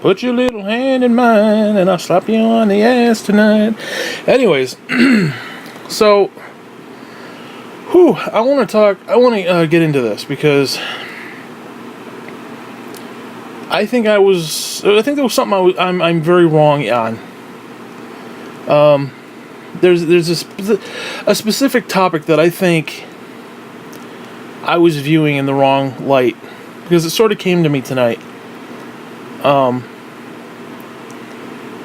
Put your little hand in mine and I'll slap you on the ass tonight. Anyways, so, I want to get into this because I think there was something I'm very wrong on. There's a specific topic that I think I was viewing in the wrong light because it sort of came to me tonight.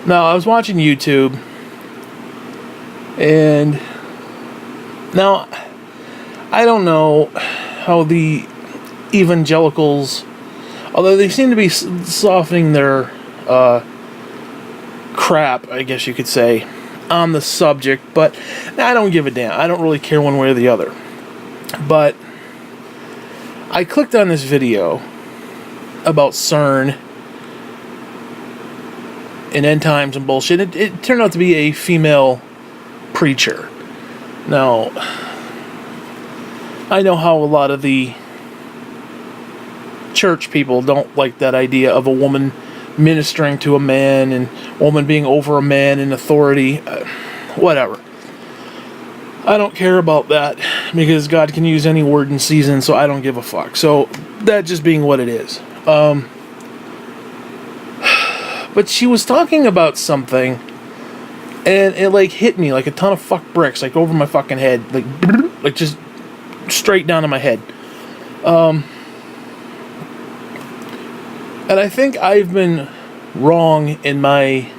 Now I was watching YouTube, and now I don't know how the evangelicals, although they seem to be softening their crap, I guess you could say, on the subject, but I don't give a damn. I don't really care one way or the other. But I clicked on this video about CERN and end times and bullshit. It turned out to be a female preacher. Now, I know how a lot of the church people don't like that idea of a woman ministering to a man and a woman being over a man in authority. Whatever. I don't care about that because God can use any word in season, so I don't give a fuck. So, that just being what it is. But she was talking about something, and it like hit me like a ton of fuck bricks, like over my fucking head, like just straight down in my head. And I think I've been wrong in my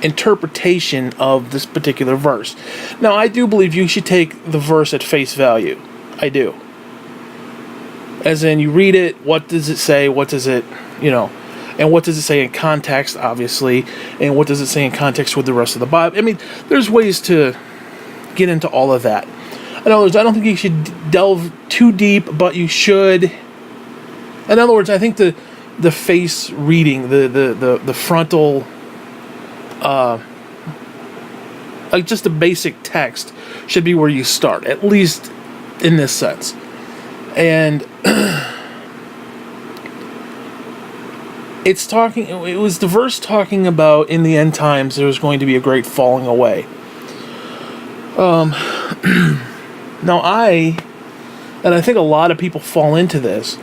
interpretation of this particular verse. Now, I do believe you should take the verse at face value. I do. As in, you read it, what does it say, what does it, and what does it say in context, obviously, and what does it say in context with the rest of the Bible. I mean, there's ways to get into all of that. In other words, I don't think you should delve too deep, but you should. In other words, I think the face reading, the frontal, like just the basic text should be where you start, at least in this sense. And it was the verse talking about in the end times there was going to be a great falling away. Now I think a lot of people fall into this.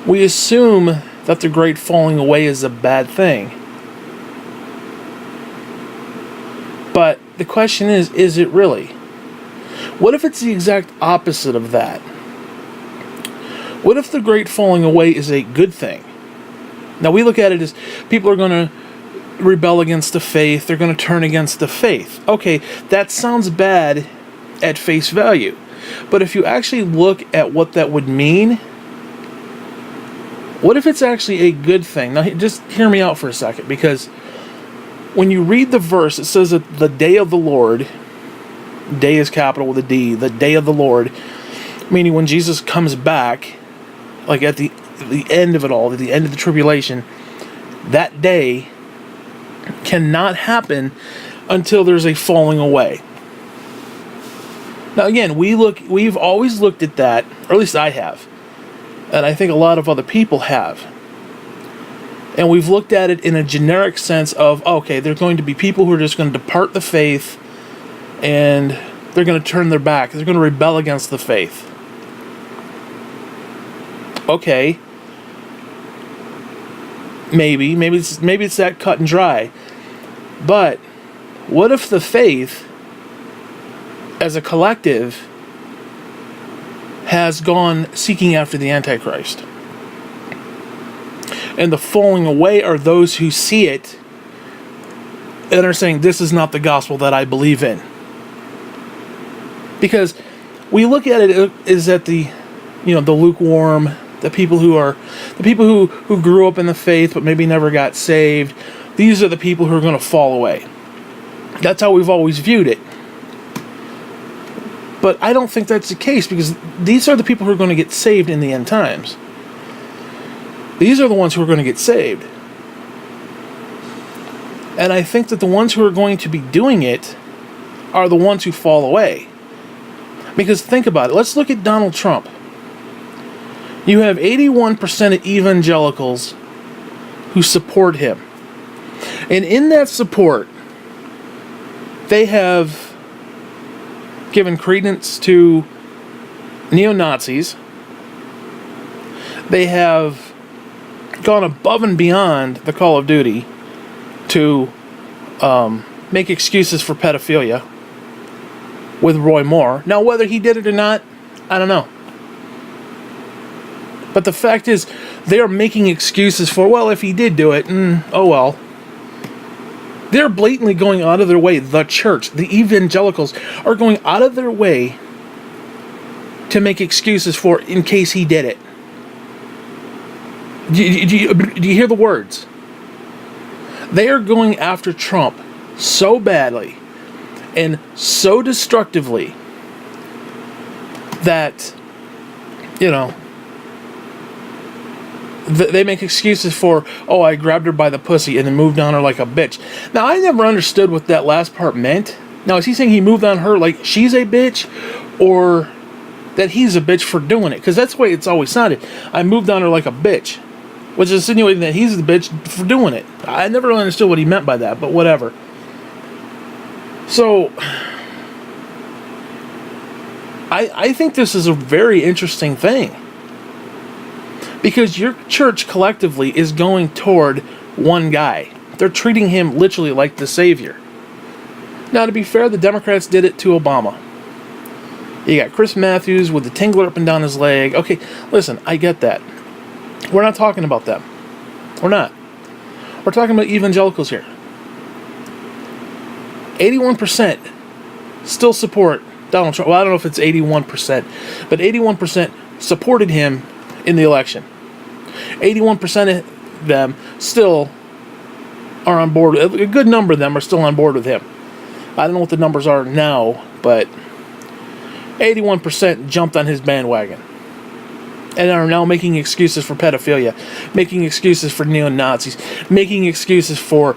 We assume that the great falling away is a bad thing. But the question is it really? What if it's the exact opposite of that? What if the great falling away is a good thing? Now we look at it as people are going to rebel against the faith, they're going to turn against the faith. Okay, that sounds bad at face value. But if you actually look at what that would mean, what if it's actually a good thing? Now just hear me out for a second, because when you read the verse, it says that the day of the Lord, day is capital with a D, the day of the Lord, meaning when Jesus comes back, like at the end of it all, at the end of the tribulation, that day cannot happen until there's a falling away. Now again, we've always looked at that, or at least I have, and I think a lot of other people have. And we've looked at it in a generic sense of, okay, there are going to be people who are just going to depart the faith, and they're going to turn their back, they're going to rebel against the faith. Okay, maybe it's that cut and dry. But what if the faith, as a collective, has gone seeking after the antichrist? And the falling away are those who see it and are saying, this is not the gospel that I believe in. Because we look at it as that the lukewarm, the people who grew up in the faith but maybe never got saved, these are the people who are going to fall away. That's how we've always viewed it. But I don't think that's the case, because these are the people who are going to get saved in the end times. These are the ones who are going to get saved. And I think that the ones who are going to be doing it are the ones who fall away. Because think about it. Let's look at Donald Trump. You have 81% of evangelicals who support him. And in that support, they have given credence to neo-Nazis. They have gone above and beyond the call of duty to make excuses for pedophilia with Roy Moore. Now, whether he did it or not, I don't know. But the fact is, they are making excuses for, well, if he did do it, oh well. They're blatantly going out of their way. The church, the evangelicals, are going out of their way to make excuses for in case he did it. Do you hear the words? They are going after Trump so badly and so destructively that, they make excuses for, oh, I grabbed her by the pussy and then moved on her like a bitch. Now, I never understood what that last part meant. Now, is he saying he moved on her like she's a bitch, or that he's a bitch for doing it? Because that's the way it's always sounded. I moved on her like a bitch, which is insinuating that he's the bitch for doing it. I never really understood what he meant by that, but whatever. So, I think this is a very interesting thing. Because your church collectively is going toward one guy. They're treating him literally like the savior. Now, to be fair, the Democrats did it to Obama. You got Chris Matthews with the tingler up and down his leg. Okay, listen, I get that. We're not talking about them. We're not. We're talking about evangelicals here. 81% still support Donald Trump. Well, I don't know if it's 81%, but 81% supported him in the election. 81% of them still are on board. A good number of them are still on board with him. I don't know what the numbers are now, but 81% jumped on his bandwagon and are now making excuses for pedophilia, making excuses for neo-Nazis, making excuses for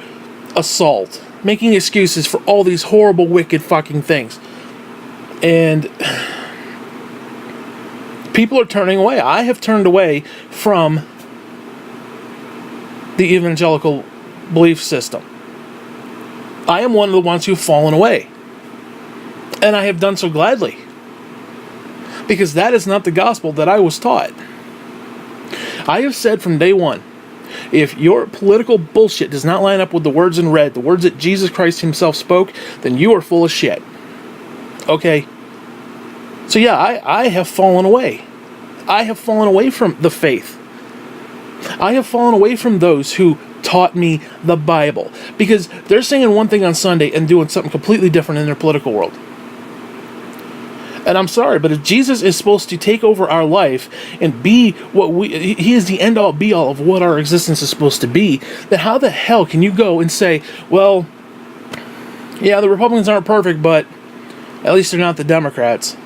assault, making excuses for all these horrible, wicked fucking things. And people are turning away. I have turned away from the evangelical belief system. I am one of the ones who've fallen away. And I have done so gladly. Because that is not the gospel that I was taught. I have said from day one, if your political bullshit does not line up with the words in red, the words that Jesus Christ himself spoke, then you are full of shit. Okay? So yeah, I have fallen away. I have fallen away from the faith. I have fallen away from those who taught me the Bible. Because they're saying one thing on Sunday and doing something completely different in their political world. And I'm sorry, but if Jesus is supposed to take over our life and be he is the end-all be-all of what our existence is supposed to be, then how the hell can you go and say, well, yeah, the Republicans aren't perfect, but at least they're not the Democrats.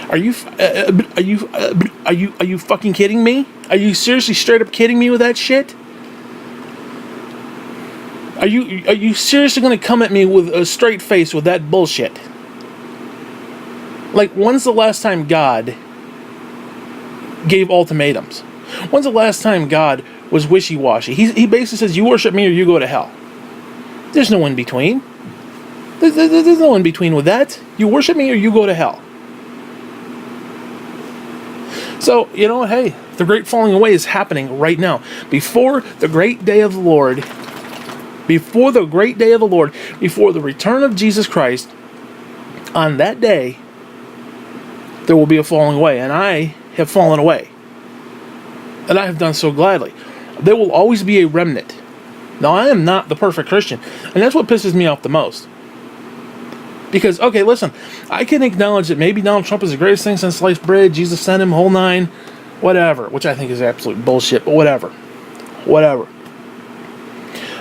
Are you fucking kidding me? Are you seriously straight up kidding me with that shit? Are you seriously going to come at me with a straight face with that bullshit? Like, when's the last time God gave ultimatums? When's the last time God was wishy-washy? He basically says, you worship me or you go to hell. There's no in between. There's no in between with that. You worship me or you go to hell. So, hey, the great falling away is happening right now. Before the great day of the Lord, before the return of Jesus Christ, on that day, there will be a falling away. And I have fallen away. And I have done so gladly. There will always be a remnant. Now, I am not the perfect Christian. And that's what pisses me off the most. Because, okay, listen, I can acknowledge that maybe Donald Trump is the greatest thing since sliced bread, Jesus sent him, whole nine, whatever, which I think is absolute bullshit, but whatever.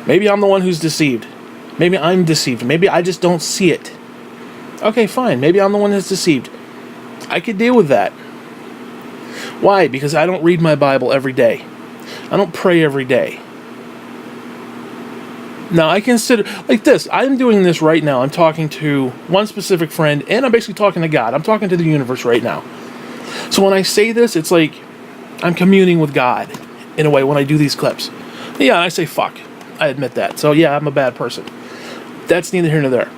Maybe I'm the one who's deceived. Maybe I'm deceived. Maybe I just don't see it. Okay, fine. Maybe I'm the one that's deceived. I could deal with that. Why? Because I don't read my Bible every day. I don't pray every day. Now, I consider, like this, I'm doing this right now. I'm talking to one specific friend, and I'm basically talking to God. I'm talking to the universe right now. So when I say this, it's like I'm communing with God, in a way, when I do these clips. Yeah, I say fuck. I admit that. So yeah, I'm a bad person. That's neither here nor there.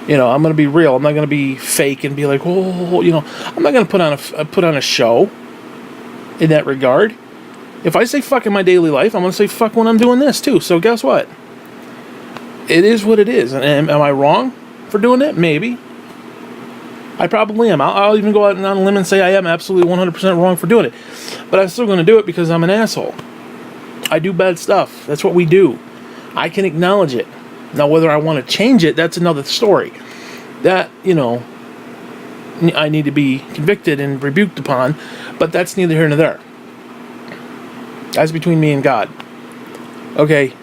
I'm going to be real. I'm not going to be fake and be like, oh, I'm not going to put on a show in that regard. If I say fuck in my daily life, I'm going to say fuck when I'm doing this too. So guess what? It is what it is. And am I wrong for doing it? Maybe. I probably am. I'll even go out on a limb and say I am absolutely 100% wrong for doing it. But I'm still going to do it because I'm an asshole. I do bad stuff. That's what we do. I can acknowledge it. Now, whether I want to change it, that's another story. That, I need to be convicted and rebuked upon, but that's neither here nor there. That's between me and God. Okay?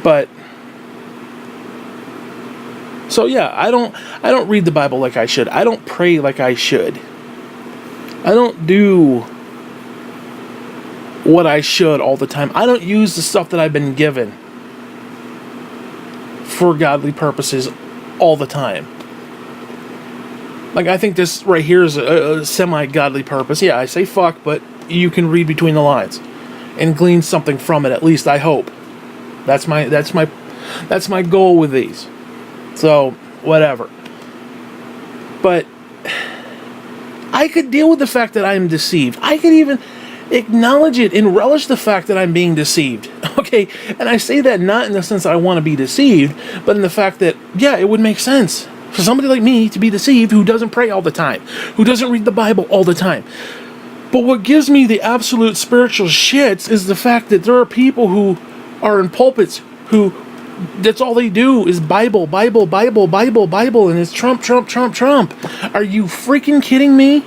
But, so yeah, I don't read the Bible like I should. I don't pray like I should. I don't do what I should all the time. I don't use the stuff that I've been given for godly purposes all the time. Like, I think this right here is a semi-godly purpose. Yeah, I say fuck, but you can read between the lines and glean something from it, at least I hope. That's my goal with these. So, whatever. But I could deal with the fact that I am deceived. I could even acknowledge it and relish the fact that I'm being deceived. Okay, and I say that not in the sense that I want to be deceived, but in the fact that, yeah, it would make sense for somebody like me to be deceived who doesn't pray all the time, who doesn't read the Bible all the time. But what gives me the absolute spiritual shits is the fact that there are people who are in pulpits who, that's all they do is Bible, Bible, Bible, Bible, Bible, and it's Trump, Trump, Trump, Trump. Are you freaking kidding me?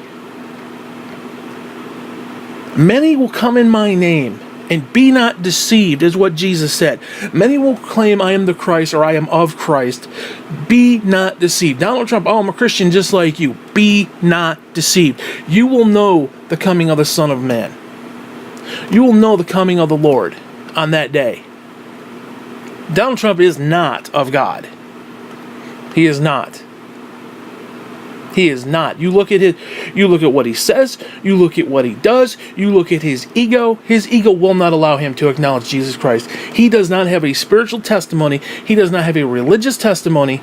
Many will come in my name, and be not deceived, is what Jesus said. Many will claim I am the Christ, or I am of Christ. Be not deceived. Donald Trump, oh, I'm a Christian just like you. Be not deceived. You will know the coming of the Son of Man. You will know the coming of the Lord on that day. Donald Trump is not of God. He is not. He is not. You look at what he says, you look at what he does, you look at his ego. His ego will not allow him to acknowledge Jesus Christ. He does not have a spiritual testimony. He does not have a religious testimony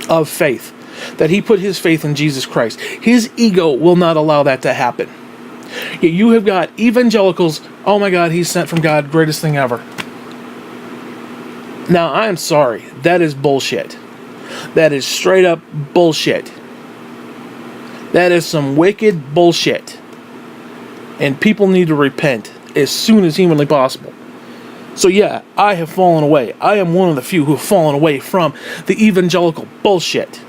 of faith, that he put his faith in Jesus Christ. His ego will not allow that to happen. Yet you have got evangelicals, oh my God, he's sent from God, greatest thing ever. Now, I am sorry, that is bullshit. That is straight up bullshit. That is some wicked bullshit. And people need to repent as soon as humanly possible. So yeah, I have fallen away. I am one of the few who have fallen away from the evangelical bullshit.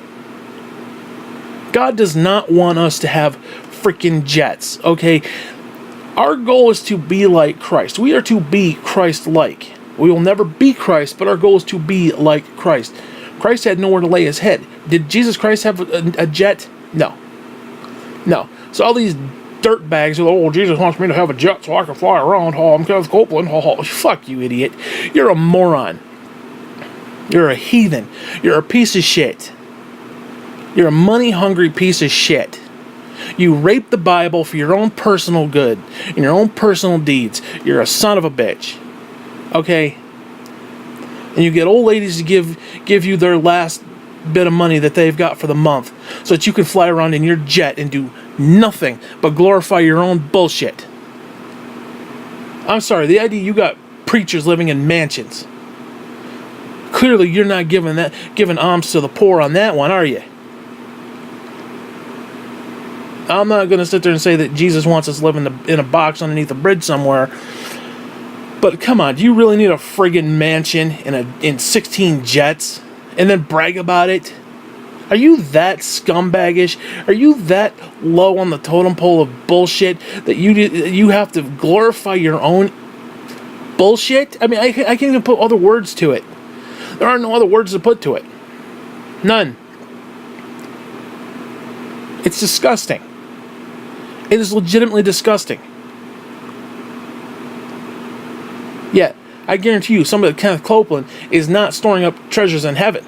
God does not want us to have freaking jets, okay? Our goal is to be like Christ. We are to be Christ-like. We will never be Christ, but our goal is to be like Christ. Christ had nowhere to lay his head. Did Jesus Christ have a jet? No. No. So all these dirtbags are like, oh, Jesus wants me to have a jet so I can fly around. Oh, I'm Kenneth Copeland. Oh, fuck you, idiot. You're a moron. You're a heathen. You're a piece of shit. You're a money-hungry piece of shit. You rape the Bible for your own personal good and your own personal deeds. You're a son of a bitch. Okay? And you get old ladies to give you their last bit of money that they've got for the month so that you can fly around in your jet and do nothing but glorify your own bullshit. I'm sorry, the idea you got preachers living in mansions. Clearly you're not giving alms to the poor on that one, are you? I'm not going to sit there and say that Jesus wants us to live in a box underneath a bridge somewhere. But come on, do you really need a friggin' mansion in 16 jets and then brag about it? Are you that scumbagish? Are you that low on the totem pole of bullshit that you have to glorify your own bullshit? I mean, I can't even put other words to it. There are no other words to put to it. None. It's disgusting. It is legitimately disgusting. Yet, I guarantee you, somebody like Kenneth Copeland is not storing up treasures in heaven.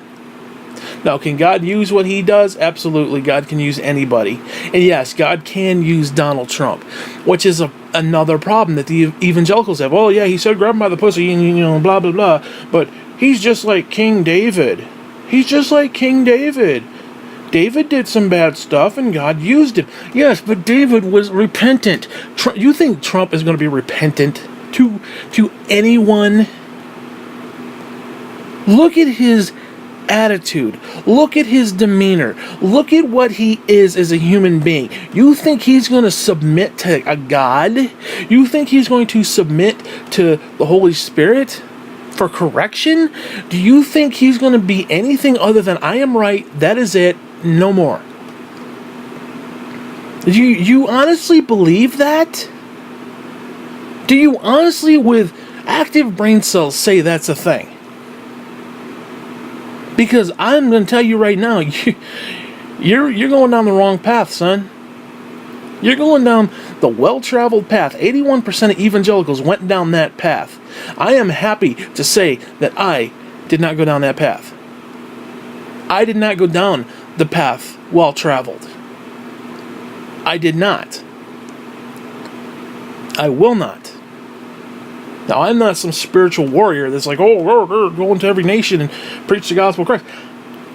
Now, can God use what he does? Absolutely. God can use anybody. And yes, God can use Donald Trump, which is another problem that the evangelicals have. Oh, yeah, he said grab him by the pussy and, blah, blah, blah. But he's just like King David. He's just like King David. David did some bad stuff and God used him. Yes, but David was repentant. You think Trump is going to be repentant to anyone? Look at his attitude. Look at his demeanor. Look at what he is as a human being. You think he's going to submit to a God? You think he's going to submit to the Holy Spirit for correction? Do you think he's going to be anything other than I am right, that is it, no more? Do you honestly believe that? Do you honestly, with active brain cells, say that's a thing? Because I'm going to tell you right now, you're going down the wrong path, son. You're going down the well-traveled path. 81% of evangelicals went down that path. I am happy to say that I did not go down that path. I did not go down the path well-traveled. I did not. I will not. Now, I'm not some spiritual warrior that's like, oh, we're going to every nation and preach the gospel of Christ.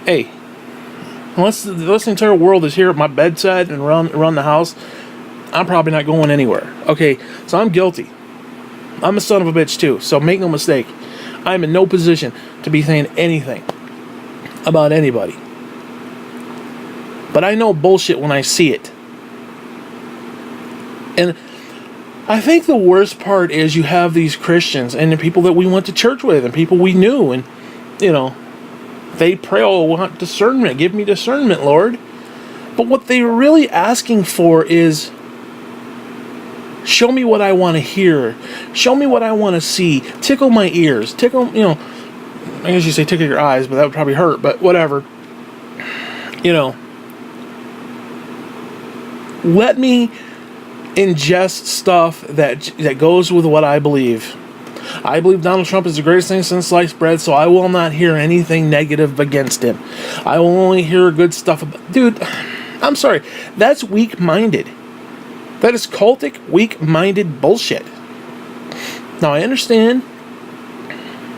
Hey, unless the entire world is here at my bedside and around the house, I'm probably not going anywhere. Okay, so I'm guilty. I'm a son of a bitch too, so make no mistake. I'm in no position to be saying anything about anybody. But I know bullshit when I see it. And I think the worst part is you have these Christians and the people that we went to church with and people we knew, and they pray, oh, I want discernment. Give me discernment, Lord. But what they're really asking for is, show me what I want to hear. Show me what I want to see. Tickle my ears. Tickle, I guess you say tickle your eyes, but that would probably hurt, but whatever. Let me ingest stuff that goes with what I believe. I believe Donald Trump is the greatest thing since sliced bread, so I will not hear anything negative against him. I will only hear good stuff about... Dude, I'm sorry. That's weak-minded. That is cultic, weak-minded bullshit. Now, I understand,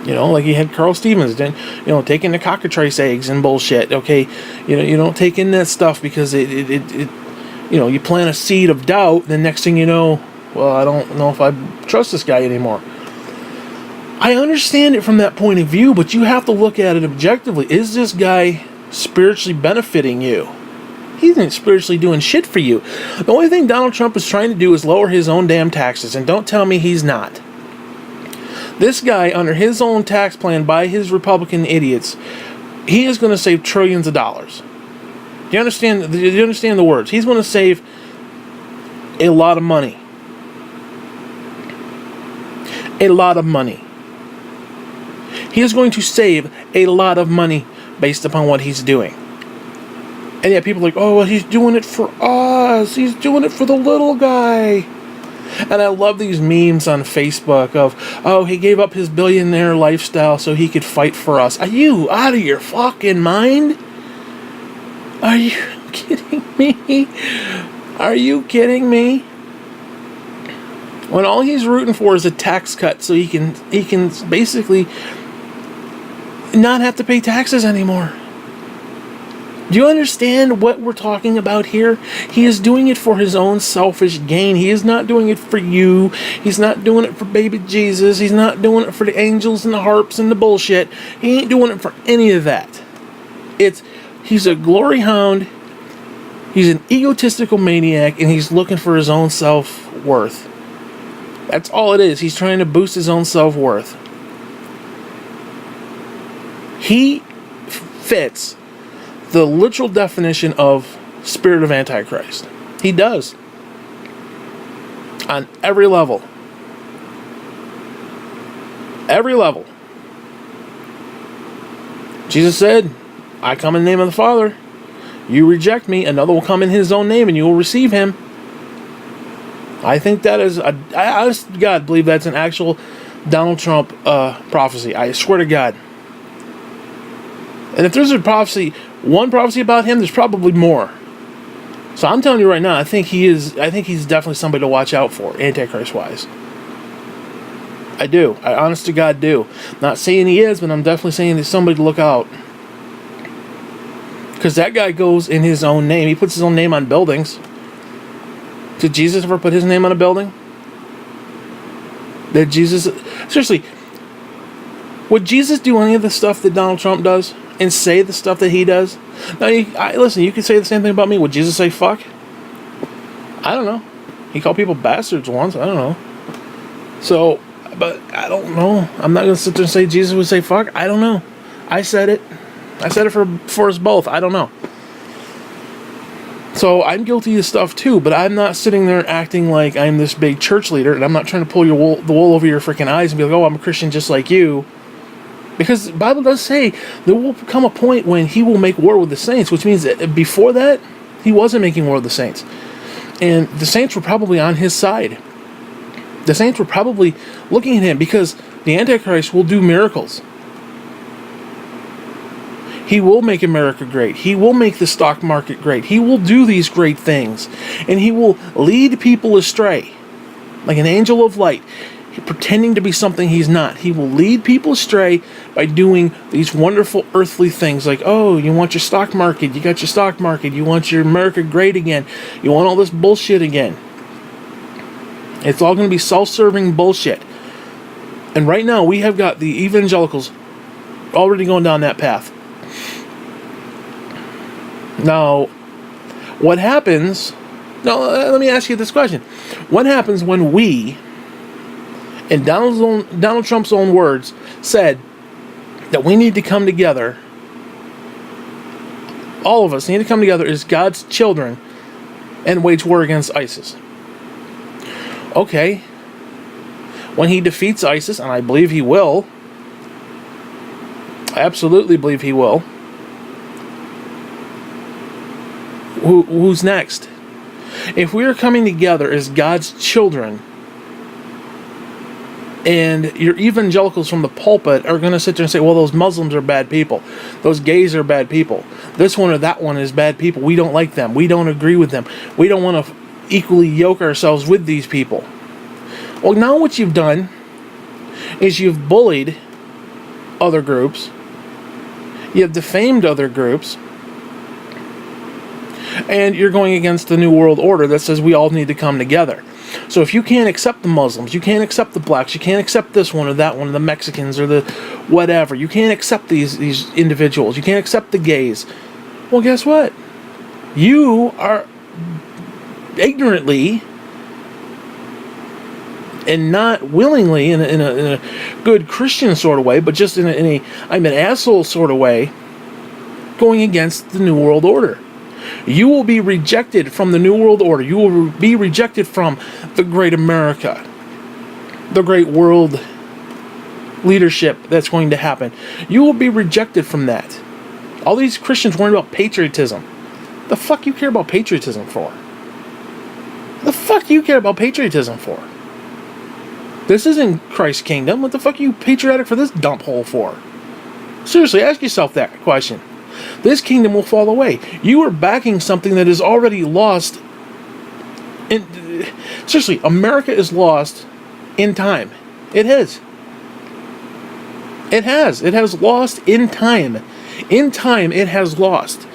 like you had Carl Stevens, taking the cockatrice eggs and bullshit, okay? You don't take in that stuff because it you plant a seed of doubt, then next thing you know, well, I don't know if I trust this guy anymore. I understand it from that point of view, but you have to look at it objectively. Is this guy spiritually benefiting you? He isn't spiritually doing shit for you. The only thing Donald Trump is trying to do is lower his own damn taxes, and don't tell me he's not. This guy, under his own tax plan by his Republican idiots, he is going to save trillions of dollars. Do you understand the words? He's going to save a lot of money. A lot of money. He is going to save a lot of money based upon what he's doing. And yet people are like, oh, well, he's doing it for us. He's doing it for the little guy. And I love these memes on Facebook of, oh, he gave up his billionaire lifestyle so he could fight for us. Are you out of your fucking mind? Are you kidding me? Are you kidding me? When all he's rooting for is a tax cut so he can basically not have to pay taxes anymore. Do you understand what we're talking about here? He is doing it for his own selfish gain. He is not doing it for you. He's not doing it for baby Jesus. He's not doing it for the angels and the harps and the bullshit. He ain't doing it for any of that. He's a glory hound. He's an egotistical maniac, and he's looking for his own self-worth. That's all it is. He's trying to boost his own self-worth. He fits the literal definition of spirit of antichrist. He does. On every level. Every level. Jesus said, I come in the name of the Father. You reject me, another will come in his own name, and you will receive him. I think that is, I honest to God believe that's an actual Donald Trump prophecy. I swear to God. And if there's one prophecy about him, there's probably more. So I'm telling you right now, I think he's definitely somebody to watch out for, Antichrist-wise. I do. I honest to God do. Not saying he is, but I'm definitely saying there's somebody to look out. Because that guy goes in his own name. He puts his own name on buildings. Did Jesus ever put his name on a building? Did Jesus... Seriously, would Jesus do any of the stuff that Donald Trump does? And say the stuff that he does? Now, listen, you could say the same thing about me. Would Jesus say fuck? I don't know. He called people bastards once. I don't know. So, but I don't know. I'm not going to sit there and say Jesus would say fuck. I don't know. I said it. I said it for us both. I don't know. So, I'm guilty of stuff too, but I'm not sitting there acting like I'm this big church leader, and I'm not trying to pull the wool over your freaking eyes and be like, oh, I'm a Christian just like you. Because the Bible does say there will come a point when he will make war with the saints, which means that before that, he wasn't making war with the saints. And the saints were probably on his side. The saints were probably looking at him because the Antichrist will do miracles. He will make America great. He will make the stock market great. He will do these great things. And he will lead people astray. Like an angel of light. Pretending to be something he's not. He will lead people astray by doing these wonderful earthly things like, oh, you want your stock market, you got your stock market, you want your America great again, you want all this bullshit again. It's all going to be self-serving bullshit. And right now we have got the evangelicals already going down that path. Now, what happens... Now, let me ask you this question. What happens when we... in Donald Trump's own words, said that we need to come together, all of us need to come together as God's children and wage war against ISIS. Okay, when he defeats ISIS, and I believe he will, I absolutely believe he will, who's next? If we are coming together as God's children, and your evangelicals from the pulpit are going to sit there and say, well, those Muslims are bad people. Those gays are bad people. This one or that one is bad people. We don't like them. We don't agree with them. We don't want to equally yoke ourselves with these people. Well, now what you've done is you've bullied other groups. You've defamed other groups. And you're going against the New World Order that says we all need to come together. So if you can't accept the Muslims, you can't accept the blacks, you can't accept this one or that one, the Mexicans or the whatever, you can't accept these individuals, you can't accept the gays, well, guess what? You are ignorantly and not willingly, in a good Christian sort of way, but just in a I'm an asshole sort of way, going against the New World Order. You will be rejected from the New World Order. You will be rejected from the great America, the great world leadership that's going to happen. You will be rejected from that. All these Christians worrying about patriotism. The fuck you care about patriotism for? The fuck you care about patriotism for? This isn't Christ's kingdom. What the fuck are you patriotic for this dump hole for? Seriously, ask yourself that question. This kingdom will fall away. You are backing something that is already lost. Seriously, America is lost in time. It is. It has. It has lost in time. In time, it has lost.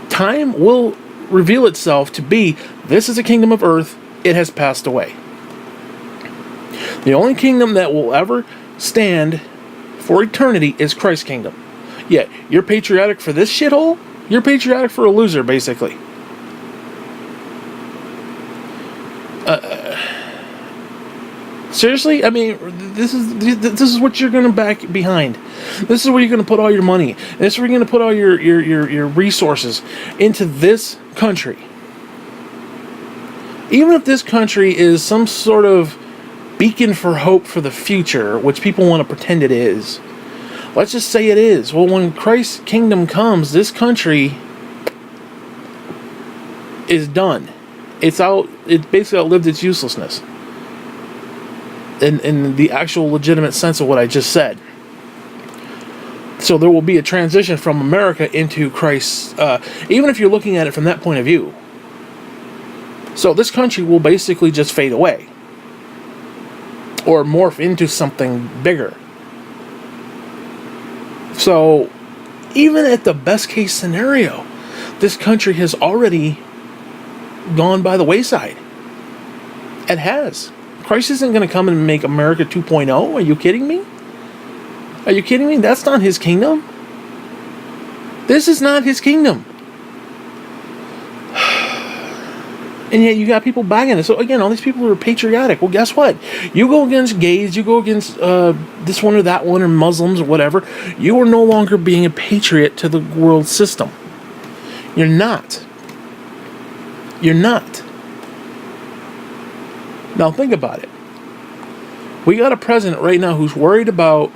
Time will reveal itself to be, this is a kingdom of earth. It has passed away. The only kingdom that will ever stand for eternity is Christ's kingdom. Yeah, you're patriotic for this shithole? You're patriotic for a loser, basically. Seriously? I mean, this is what you're going to back behind. This is where you're going to put all your money. This is where you're going to put all your resources into this country. Even if this country is some sort of beacon for hope for the future, which people want to pretend it is. Let's just say it is. Well, when Christ's kingdom comes, this country is done. It's out. It basically outlived its uselessness. In the actual legitimate sense of what I just said. So there will be a transition from America into Christ, even if you're looking at it from that point of view. So this country will basically just fade away. Or morph into something bigger. So, even at the best case scenario, this country has already gone by the wayside. It has. Christ isn't going to come and make America 2.0. Are you kidding me? Are you kidding me? That's not his kingdom. This is not his kingdom. And yet you got people bagging it. So again, all these people who are patriotic. Well, guess what? You go against gays, you go against this one or that one, or Muslims or whatever. You are no longer being a patriot to the world system. You're not. You're not. Now think about it. We got a president right now who's worried about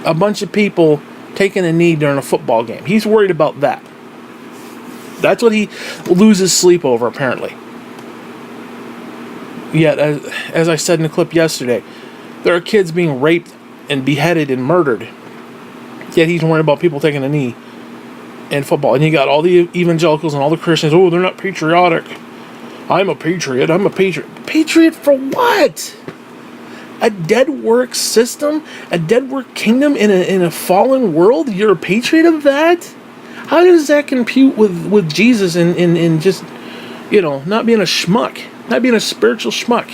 a bunch of people taking a knee during a football game. He's worried about that. That's what he loses sleep over, apparently. Yet, as I said in the clip yesterday, there are kids being raped and beheaded and murdered. Yet he's worried about people taking a knee in football. And you got all the evangelicals and all the Christians, oh, they're not patriotic. I'm a patriot. I'm a patriot. Patriot for what? A dead work system? A dead work kingdom in a fallen world? You're a patriot of that? How does that compute with Jesus and just, not being a schmuck? Not being a spiritual schmuck?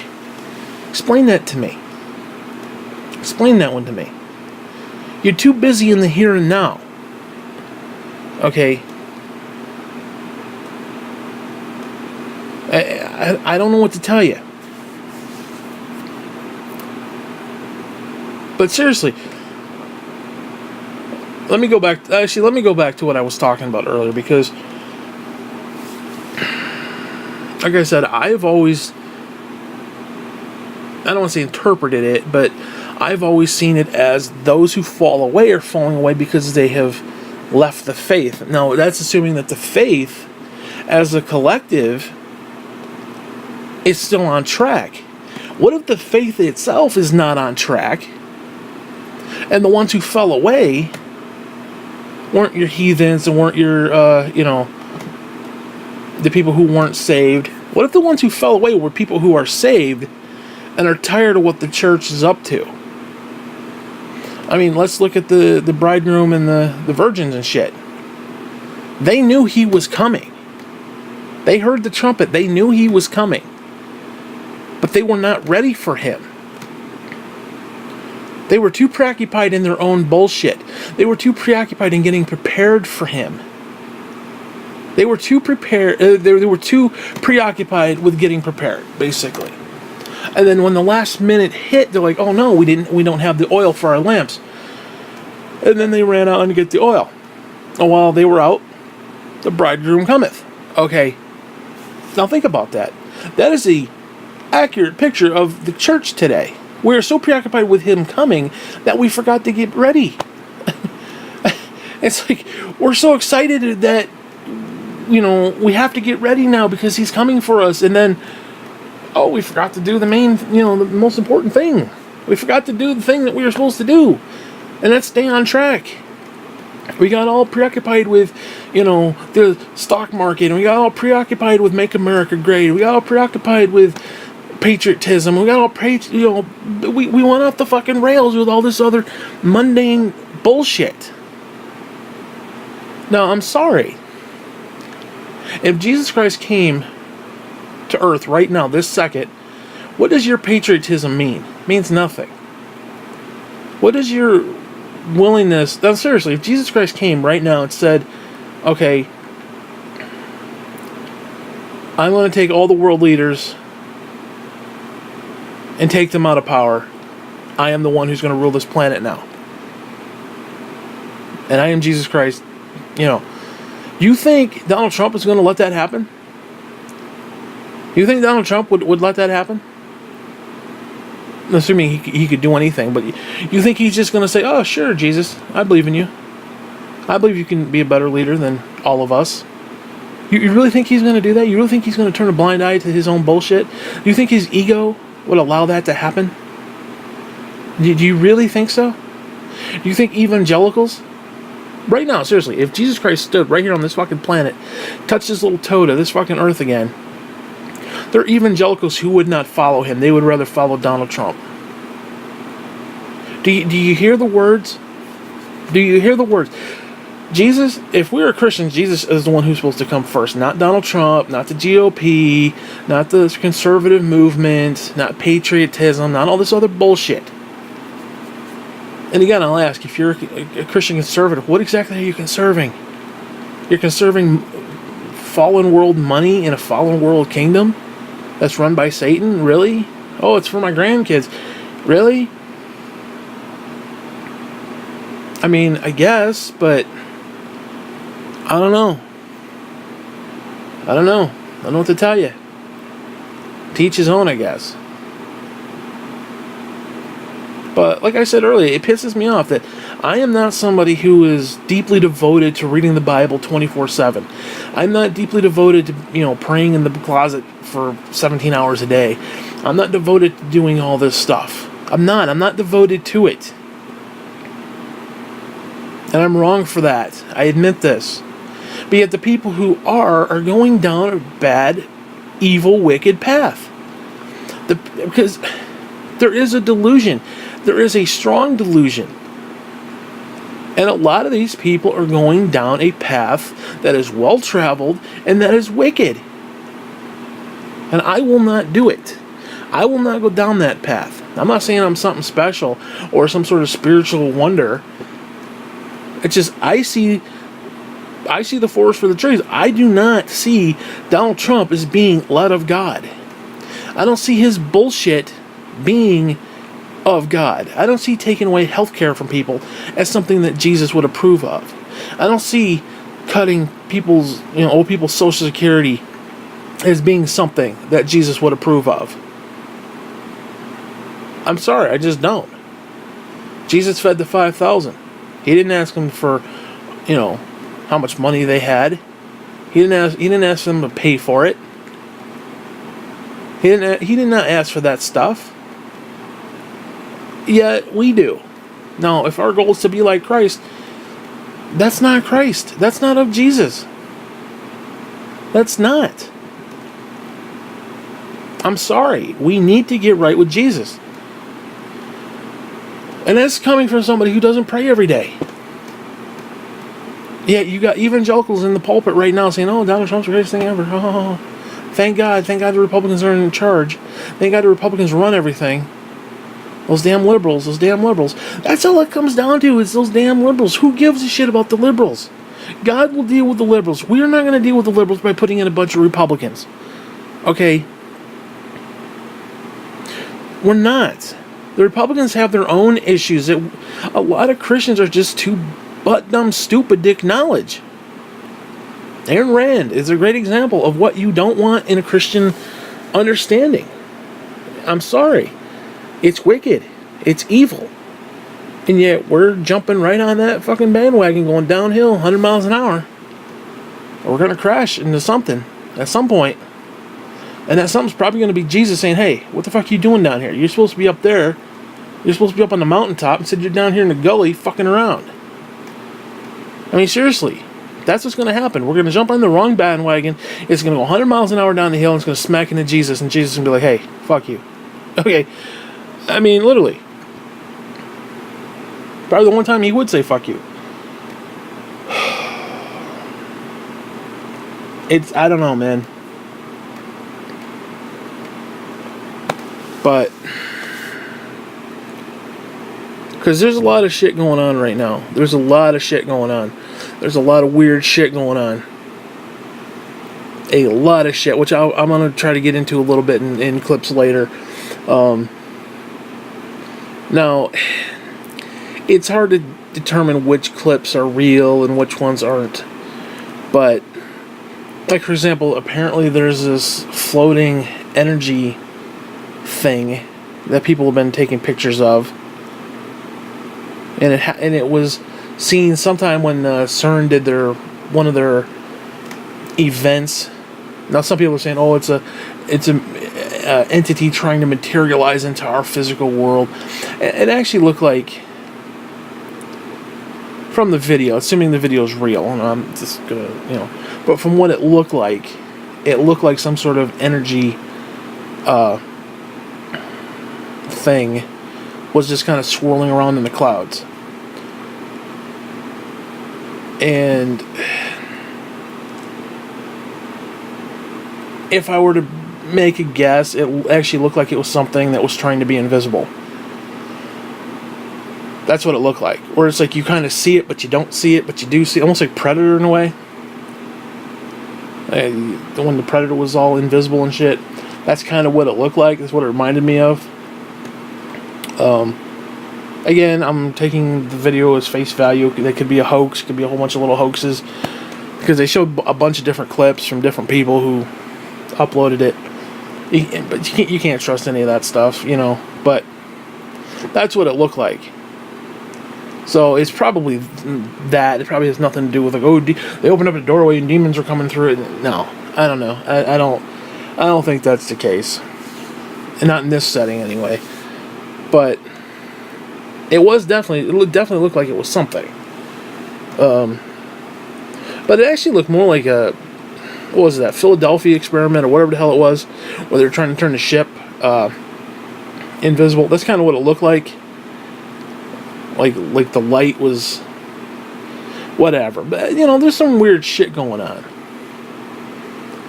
Explain that to me. Explain that one to me. You're too busy in the here and now. Okay? I don't know what to tell you. But seriously, let me go back to what I was talking about earlier, because like I said, I've always, I don't want to say interpreted it, but I've always seen it as those who fall away are falling away because they have left the faith. Now, that's assuming that the faith as a collective is still on track. What if the faith itself is not on track, and the ones who fell away weren't your heathens and weren't your, the people who weren't saved? What if the ones who fell away were people who are saved and are tired of what the church is up to? I mean, let's look at the bridegroom and the virgins and shit. They knew he was coming. They heard the trumpet. They knew he was coming. But they were not ready for him. They were too preoccupied in their own bullshit. They were too preoccupied in getting prepared for him. They were too prepared. They were too preoccupied with getting prepared, basically. And then when the last minute hit, they're like, "Oh no, we don't have the oil for our lamps." And then they ran out and get the oil. And while they were out, the bridegroom cometh. Okay. Now think about that. That is a accurate picture of the church today. We are so preoccupied with him coming that we forgot to get ready. It's like we're so excited that we have to get ready now because he's coming for us, and then we forgot to do the main, the most important thing. We forgot to do the thing that we were supposed to do, and that's stay on track. We got all preoccupied with, the stock market, and we got all preoccupied with Make America Great. We got all preoccupied with patriotism. We got all we went off the fucking rails with all this other mundane bullshit. Now, I'm sorry. If Jesus Christ came to earth right now, this second, what does your patriotism mean? It means nothing. What is your willingness? Now, seriously, if Jesus Christ came right now and said, okay, I'm going to take all the world leaders and take them out of power. I am the one who's going to rule this planet now. And I am Jesus Christ. You think Donald Trump is going to let that happen? You think Donald Trump would let that happen? Assuming he could do anything, but you think he's just going to say, "Oh, sure, Jesus, I believe in you. I believe you can be a better leader than all of us." You really think he's going to do that? You really think he's going to turn a blind eye to his own bullshit? Do you think his ego would allow that to happen? Do you really think so? Do you think evangelicals, right now, seriously, if Jesus Christ stood right here on this fucking planet, touched his little toe to this fucking earth again, there are evangelicals who would not follow him. They would rather follow Donald Trump. Do you hear the words? Do you hear the words? Jesus, if we are Christians, Jesus is the one who's supposed to come first. Not Donald Trump, not the GOP, not the conservative movement, not patriotism, not all this other bullshit. And again, I'll ask, if you're a Christian conservative, what exactly are you conserving? You're conserving fallen world money in a fallen world kingdom that's run by Satan? Really? Oh, it's for my grandkids. Really? I mean, I guess, but I don't know. I don't know what to tell you. Teach his own, I guess. But like I said earlier, it pisses me off that I am not somebody who is deeply devoted to reading the Bible 24/7. I'm not deeply devoted to, praying in the closet for 17 hours a day. I'm not devoted to doing all this stuff. I'm not devoted to it. And I'm wrong for that. I admit this. But yet the people who are going down a bad, evil, wicked path. Because there is a delusion. There is a strong delusion. And a lot of these people are going down a path that is well traveled and that is wicked. And I will not do it. I will not go down that path. I'm not saying I'm something special or some sort of spiritual wonder. It's just I see the forest for the trees. I do not see Donald Trump as being led of God. I don't see his bullshit being of God. I don't see taking away health care from people as something that Jesus would approve of. I don't see cutting people's, old people's Social Security as being something that Jesus would approve of. I'm sorry, I just don't. Jesus fed the 5,000. He didn't ask them for, how much money they had. He didn't ask them to pay for it. He did not ask for that stuff. Yet we do. Now, if our goal is to be like Christ, that's not Christ. That's not of Jesus. That's not. I'm sorry. We need to get right with Jesus. And that's coming from somebody who doesn't pray every day. Yeah, you got evangelicals in the pulpit right now saying, "Oh, Donald Trump's the greatest thing ever. Oh, thank God the Republicans are in charge. Thank God the Republicans run everything. Those damn liberals. That's all it comes down to, is those damn liberals. Who gives a shit about the liberals? God will deal with the liberals. We're not going to deal with the liberals by putting in a bunch of Republicans. Okay? We're not. The Republicans have their own issues that a lot of Christians are just too butt-dumb stupid to acknowledge. Ayn Rand is a great example of what you don't want in a Christian understanding. I'm sorry. It's wicked. It's evil. And yet we're jumping right on that fucking bandwagon going downhill 100 miles an hour. Or we're going to crash into something at some point. And that something's probably going to be Jesus saying, "Hey, what the fuck are you doing down here? You're supposed to be up there. You're supposed to be up on the mountaintop. Instead you're down here in the gully fucking around." I mean, seriously. That's what's going to happen. We're going to jump on the wrong bandwagon. It's going to go 100 miles an hour down the hill, and it's going to smack into Jesus, and Jesus is going to be like, "Hey, fuck you." Okay. I mean, literally. Probably the one time he would say fuck you. I don't know, man. But, because there's a lot of shit going on right now. There's a lot of shit going on. There's a lot of weird shit going on. A lot of shit, which I'm going to try to get into a little bit in clips later. Now, it's hard to determine which clips are real and which ones aren't. But, like, for example, apparently there's this floating energy thing that people have been taking pictures of. And it was seen sometime when CERN did one of their events. Now, some people are saying, "Oh, it's a entity trying to materialize into our physical world." It actually looked like from the video, assuming the video is real, and I'm just gonna, but from what it looked like some sort of energy thing was just kind of swirling around in the clouds. And if I were to make a guess, it actually looked like it was something that was trying to be invisible. That's what it looked like. Where it's like you kind of see it, but you don't see it, but you do see it. Almost like Predator in a way. When the Predator was all invisible and shit. That's kind of what it looked like. That's what it reminded me of. Again, I'm taking the video as face value. There could be a hoax. Could be a whole bunch of little hoaxes. Because they showed a bunch of different clips from different people who uploaded it. But you can't trust any of that stuff, But that's what it looked like. So it's probably that. It probably has nothing to do with they opened up a doorway and demons are coming through it. No, I don't know. I don't think that's the case. And not in this setting anyway. But it definitely looked like it was something. But it actually looked more like what was that, Philadelphia experiment or whatever the hell it was, where they were trying to turn the ship invisible. That's kind of what it looked like. Like the light was whatever. But, there's some weird shit going on.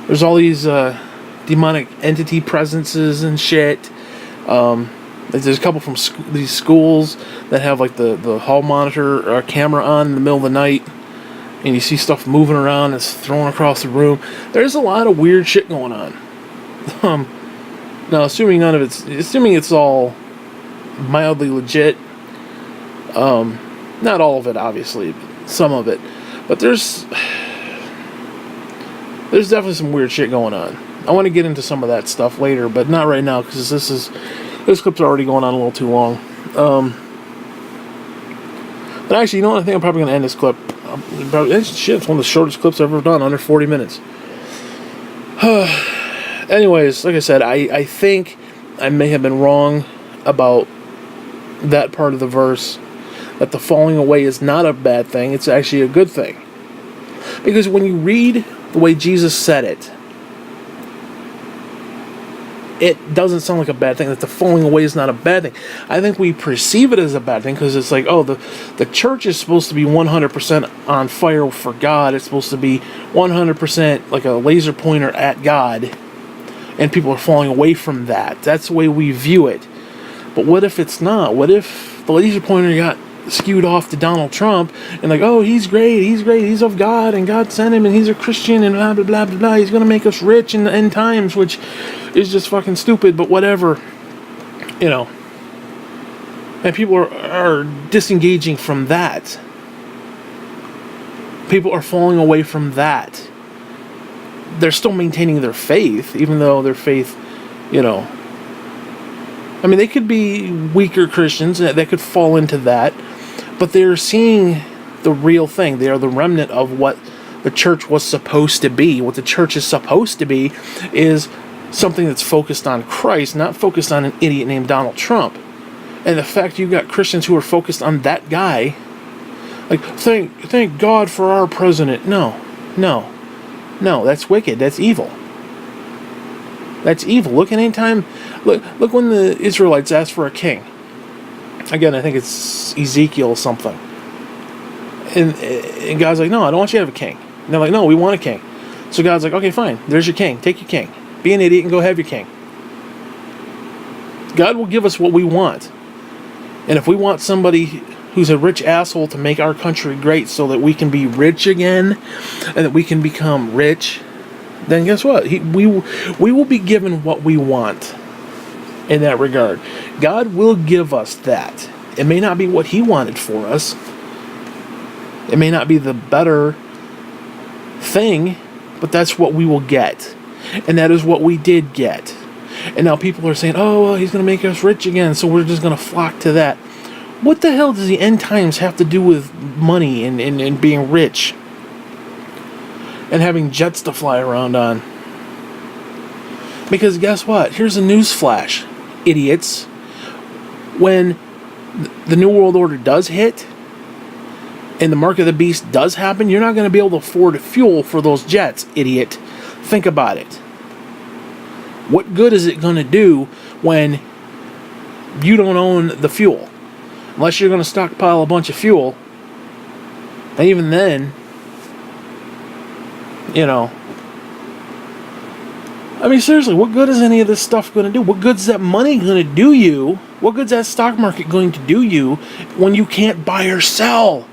There's all these demonic entity presences and shit. There's a couple from these schools that have like the hall monitor or camera on in the middle of the night. And you see stuff moving around. It's thrown across the room. There's a lot of weird shit going on. Now, assuming it's all mildly legit. Not all of it, obviously, some of it, but there's definitely some weird shit going on. I want to get into some of that stuff later, but not right now because this clip's already going on a little too long. But actually, what? I think I'm probably going to end this clip. It's one of the shortest clips I've ever done, under 40 minutes. Anyways, like I said, I think I may have been wrong about that part of the verse. That the falling away is not a bad thing, it's actually a good thing. Because when you read the way Jesus said it, it doesn't sound like a bad thing, that the falling away is not a bad thing. I think we perceive it as a bad thing because it's like, the church is supposed to be 100% on fire for God. It's supposed to be 100% like a laser pointer at God. And people are falling away from that. That's the way we view it. But what if it's not? What if the laser pointer got skewed off to Donald Trump and like, he's great, he's of God and God sent him and he's a Christian and blah blah blah blah blah, he's gonna make us rich in the end times, which is just fucking stupid, but whatever, and people are disengaging from that. People are falling away from that. They're still maintaining their faith, even though their faith, they could be weaker Christians that could fall into that, but they're seeing the real thing. They are the remnant of what the church was supposed to be. What the church is supposed to be is something that's focused on Christ, not focused on an idiot named Donald Trump. And the fact you've got Christians who are focused on that guy, like, thank God for our president. No, that's wicked. That's evil. That's evil. Look at any time. Look when the Israelites asked for a king. Again, I think it's Ezekiel or something. And God's like, no, I don't want you to have a king. And they're like, no, we want a king. So God's like, okay, fine. There's your king. Take your king. Be an idiot and go have your king. God will give us what we want. And if we want somebody who's a rich asshole to make our country great so that we can be rich again and that we can become rich, then guess what? We will be given what we want in that regard. God will give us that. It may not be what He wanted for us. It may not be the better thing, but that's what we will get. And that is what we did get. And now people are saying, He's going to make us rich again, so we're just going to flock to that. What the hell does the end times have to do with money and being rich? And having jets to fly around on? Because guess what? Here's a news flash, idiots. When the New World Order does hit, and the mark of the beast does happen, you're not going to be able to afford fuel for those jets, idiot. Think about it. What good is it going to do when you don't own the fuel? Unless you're going to stockpile a bunch of fuel. And even then, I mean, seriously, what good is any of this stuff going to do? What good is that money going to do you? What good is that stock market going to do you when you can't buy or sell?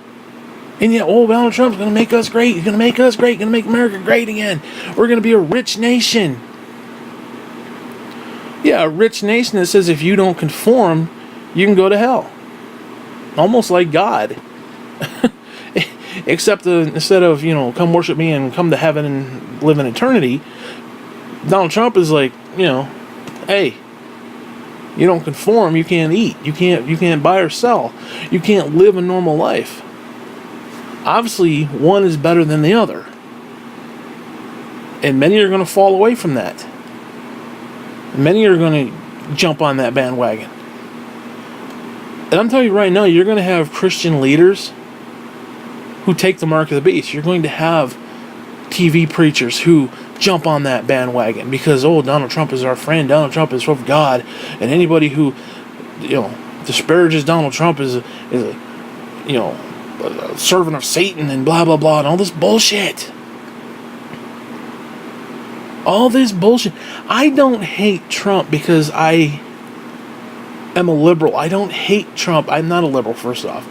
And yet, Donald Trump's going to make us great. He's going to make us great. He's going to make America great again. We're going to be a rich nation. Yeah, a rich nation that says if you don't conform, you can go to hell. Almost like God. Except instead of, come worship me and come to heaven and live in eternity, Donald Trump is like, hey, you don't conform, you can't eat, you can't buy or sell, you can't live a normal life. Obviously, one is better than the other. And many are going to fall away from that. Many are going to jump on that bandwagon. And I'm telling you right now, you're going to have Christian leaders who take the mark of the beast. You're going to have TV preachers who jump on that bandwagon because, Donald Trump is our friend, Donald Trump is of God, and anybody who, disparages Donald Trump is a servant of Satan and blah, blah, blah, and all this bullshit. All this bullshit. I don't hate Trump because I am a liberal. I don't hate Trump. I'm not a liberal, first off.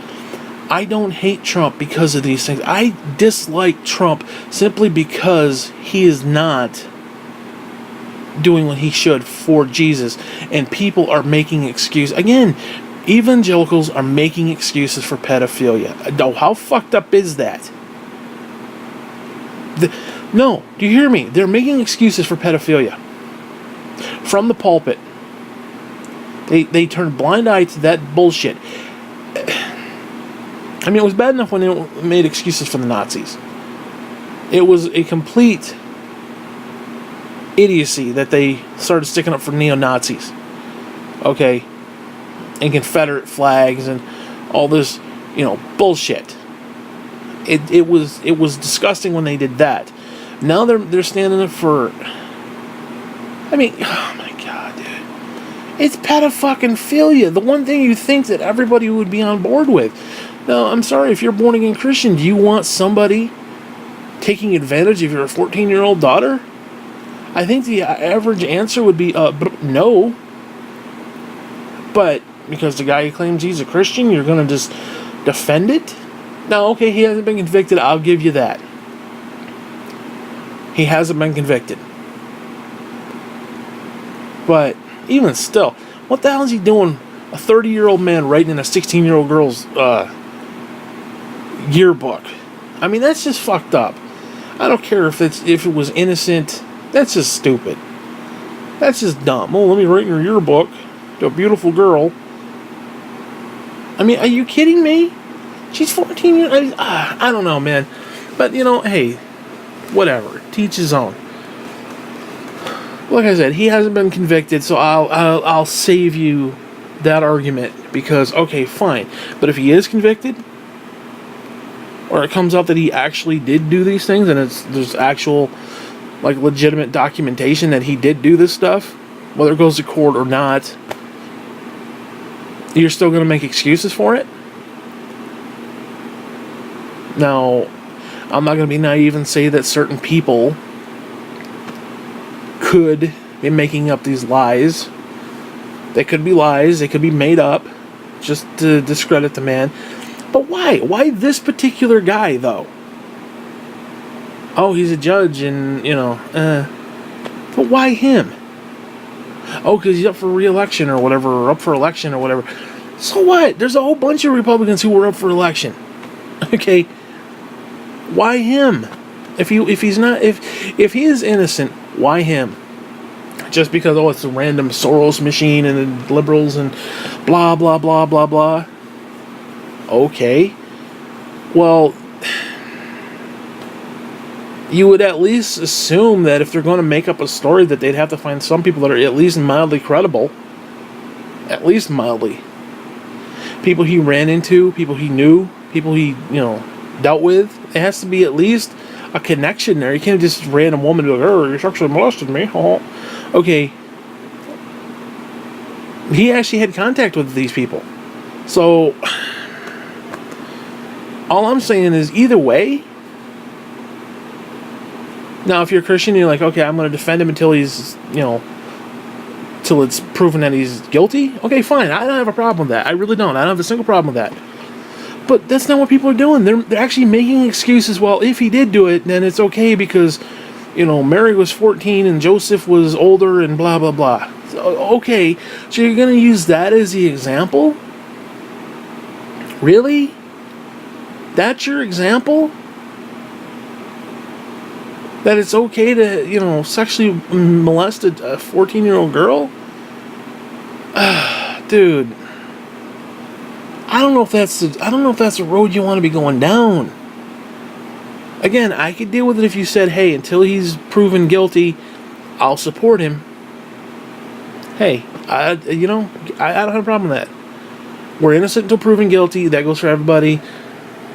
I don't hate Trump because of these things. I dislike Trump simply because he is not doing what he should for Jesus. And people are making excuses. Again, evangelicals are making excuses for pedophilia. How fucked up is that? No, do you hear me? They're making excuses for pedophilia. From the pulpit. They turn a blind eye to that bullshit. I mean, it was bad enough when they made excuses for the Nazis. It was a complete idiocy that they started sticking up for neo-Nazis. Okay? And Confederate flags and all this, bullshit. It was disgusting when they did that. Now they're standing up for... I mean, oh my God, dude. It's pedophilia. The one thing you think that everybody would be on board with. Now, I'm sorry, if you're a born-again Christian, do you want somebody taking advantage of your 14-year-old daughter? I think the average answer would be, no. But because the guy who claims he's a Christian, you're going to just defend it? Now, okay, he hasn't been convicted, I'll give you that. He hasn't been convicted. But even still, what the hell is he doing? A 30-year-old man writing in a 16-year-old girl's yearbook. I mean, that's just fucked up. I don't care if it was innocent. That's just stupid. That's just dumb. Let me write in your yearbook to a beautiful girl. I mean, are you kidding me? She's 14 years old. I don't know, man. But, hey, whatever. Teach his own. Like I said, he hasn't been convicted, so I'll save you that argument because, okay, fine. But if he is convicted, or it comes out that he actually did do these things, and there's actual, legitimate documentation that he did do this stuff, whether it goes to court or not, you're still going to make excuses for it? Now, I'm not going to be naive and say that certain people could be making up these lies. They could be lies. They could be made up just to discredit the man. But why? Why this particular guy, though? Oh, he's a judge and, But why him? Oh, because he's up for re-election or whatever, or up for election or whatever. So what? There's a whole bunch of Republicans who were up for election. Okay? Why him? If he is innocent, why him? Just because, it's a random Soros machine and the liberals and blah, blah, blah, blah, blah. Okay. Well, you would at least assume that if they're going to make up a story that they'd have to find some people that are at least mildly credible. At least mildly. People he ran into, people he knew, people he, dealt with. It has to be at least a connection there. You can't just random woman be like, "Oh, you sexually molested me." Oh, okay. He actually had contact with these people. So, all I'm saying is either way. Now, if you're a Christian, you're like, okay, I'm going to defend him until he's, till it's proven that he's guilty. Okay, fine. I don't have a problem with that. I really don't. I don't have a single problem with that. But that's not what people are doing. They're actually making excuses. Well, if he did do it, then it's okay because, Mary was 14 and Joseph was older and blah, blah, blah. So, okay, so you're going to use that as the example? Really? That's your example? That it's okay to, sexually molest a 14-year-old girl? Dude. I don't know if that's the road you want to be going down. Again, I could deal with it if you said, hey, until he's proven guilty, I'll support him. Hey, I don't have a problem with that. We're innocent until proven guilty. That goes for everybody.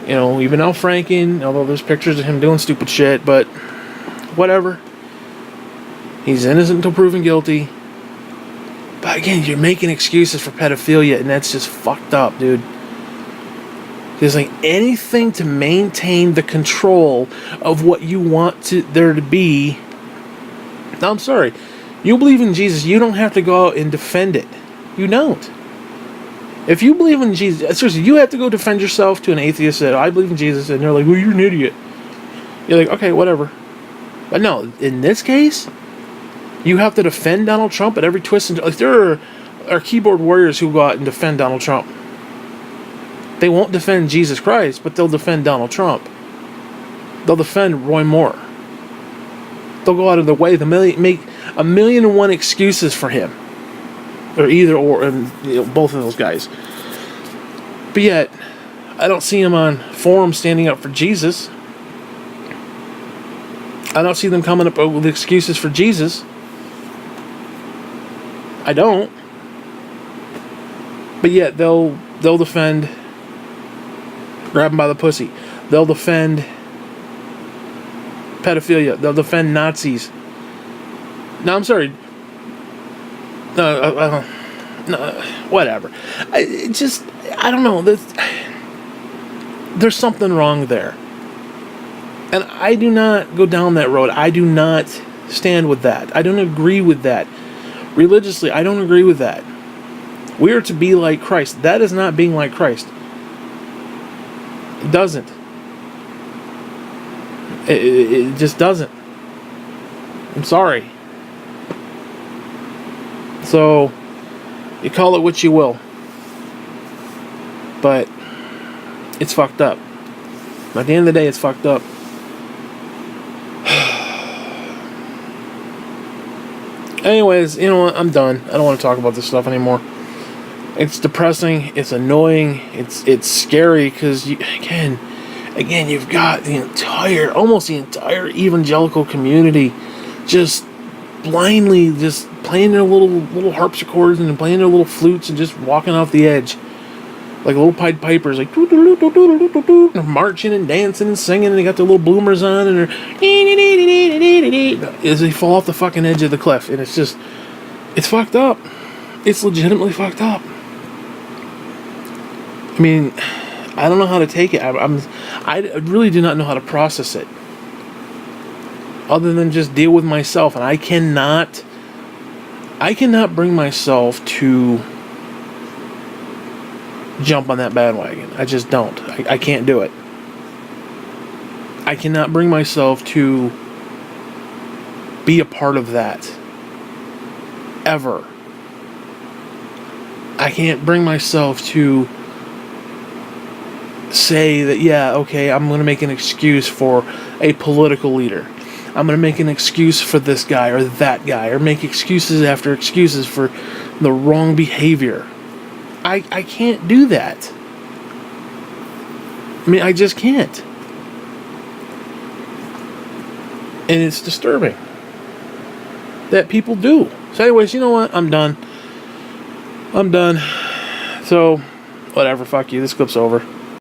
Even Al Franken, although there's pictures of him doing stupid shit, but whatever. He's innocent until proven guilty. But again, you're making excuses for pedophilia, and that's just fucked up, dude. There's like anything to maintain the control of what you want there to be. Now, I'm sorry. You believe in Jesus, you don't have to go out and defend it. You don't. If you believe in Jesus, seriously, you have to go defend yourself to an atheist that I believe in Jesus, and they're like, well, you're an idiot. You're like, okay, whatever. But no, in this case, you have to defend Donald Trump at every twist and like there are keyboard warriors who go out and defend Donald Trump. They won't defend Jesus Christ, but they'll defend Donald Trump. They'll defend Roy Moore. They'll go out of their way to make 1,000,001 excuses for him, or either or, and both of those guys. But yet, I don't see them on forums standing up for Jesus. I don't see them coming up with excuses for Jesus. I don't. But yet they'll defend grab him by the pussy. They'll defend pedophilia. They'll defend Nazis. No, I'm sorry. No, whatever. I don't know. There's something wrong there. And I do not go down that road. I do not stand with that. I don't agree with that. Religiously, I don't agree with that. We are to be like Christ. That is not being like Christ. It doesn't. It just doesn't. I'm sorry. So, you call it what you will. But, it's fucked up. At the end of the day, it's fucked up. Anyways, you know what? I'm done. I don't want to talk about this stuff anymore. It's depressing. It's annoying. It's scary because again, you've got almost the entire evangelical community just blindly just playing their little harpsichords and playing their little flutes and just walking off the edge like little Pied Pipers, like they're marching and dancing and singing, and they got their little bloomers on, and they're as they fall off the fucking edge of the cliff, and it's fucked up. It's legitimately fucked up. I mean, I don't know how to take it. I really do not know how to process it, other than just deal with myself, and I cannot bring myself to jump on that bandwagon. I just don't. I can't do it. I cannot bring myself to be a part of that. Ever. I can't bring myself to say that, yeah, okay, I'm going to make an excuse for a political leader. I'm going to make an excuse for this guy or that guy, or make excuses after excuses for the wrong behavior. I can't do that. I mean, I just can't. And it's disturbing that people do. So anyways, you know what? I'm done. So, whatever, fuck you. This clip's over.